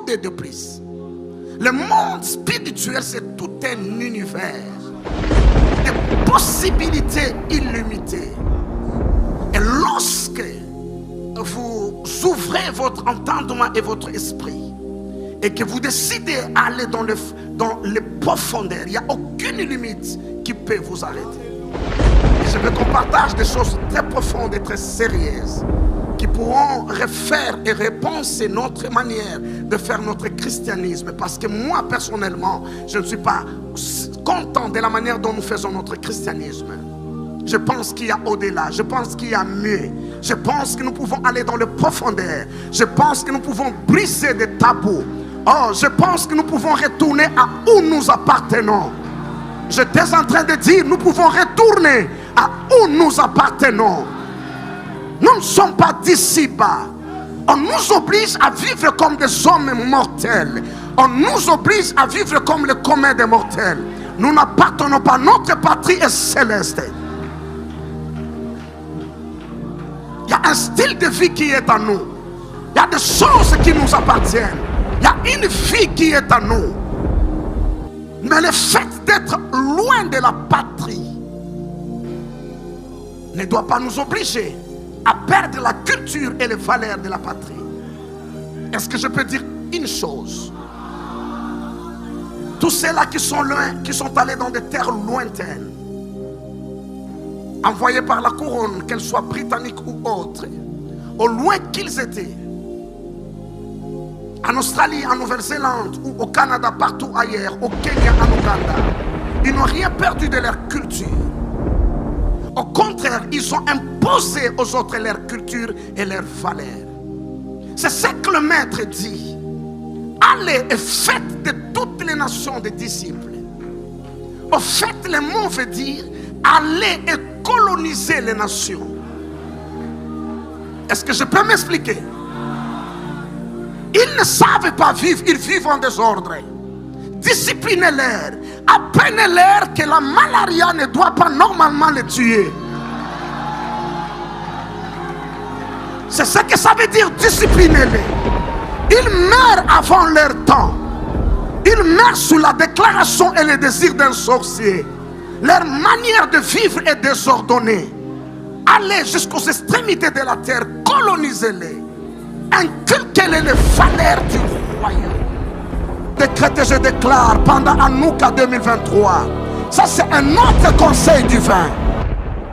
décoder de plus. Le monde spirituel, c'est tout un univers de possibilités illimitées. Et lorsque vous ouvrez votre entendement et votre esprit et que vous décidez d'aller dans les profondeurs, il n'y a aucune limite qui peut vous arrêter. Et je veux qu'on partage des choses très profondes et très sérieuses qui pourront refaire et repenser notre manière de faire notre christianisme. Parce que moi, personnellement, je ne suis pas content de la manière dont nous faisons notre christianisme. Je pense qu'il y a au-delà, je pense qu'il y a mieux. Je pense que nous pouvons aller dans le profondeur. Je pense que nous pouvons briser des tabous. Oh, je pense que nous pouvons retourner à où nous appartenons. J'étais en train de dire, nous pouvons retourner à où nous appartenons. Nous ne sommes pas d'ici-bas. On nous oblige à vivre comme des hommes mortels. On nous oblige à vivre comme le commun des mortels. Nous n'appartenons pas. Notre patrie est céleste. Il y a un style de vie qui est à nous. Il y a des choses qui nous appartiennent. Il y a une vie qui est à nous. Mais le fait d'être loin de la patrie ne doit pas nous obliger à perdre la culture et les valeurs de la patrie. Est-ce que je peux dire une chose? Tous ceux-là qui sont loin, qui sont allés dans des terres lointaines, envoyés par la couronne, qu'elle soit britannique ou autre, au loin qu'ils étaient, en Australie, en Nouvelle-Zélande ou au Canada, partout ailleurs, au Kenya, en Ouganda, ils n'ont rien perdu de leur culture. Au contraire, ils ont imposé aux autres leur culture et leurs valeurs. C'est ce que le maître dit. Allez et faites de toutes les nations des disciples. Au fait, le mot veut dire allez et coloniser les nations. Est-ce que je peux m'expliquer? Ils ne savent pas vivre, ils vivent en désordre. Disciplinez-les. Apprenez-leur que la malaria ne doit pas normalement les tuer. C'est ce que ça veut dire, disciplinez-les. Ils meurent avant leur temps. Ils meurent sous la déclaration et le désir d'un sorcier. Leur manière de vivre est désordonnée. Allez jusqu'aux extrémités de la terre, colonisez-les. Inculquez-les les valeurs du royaume. Décrète, je déclare pendant Hanouka 2023. Ça, c'est un autre conseil divin.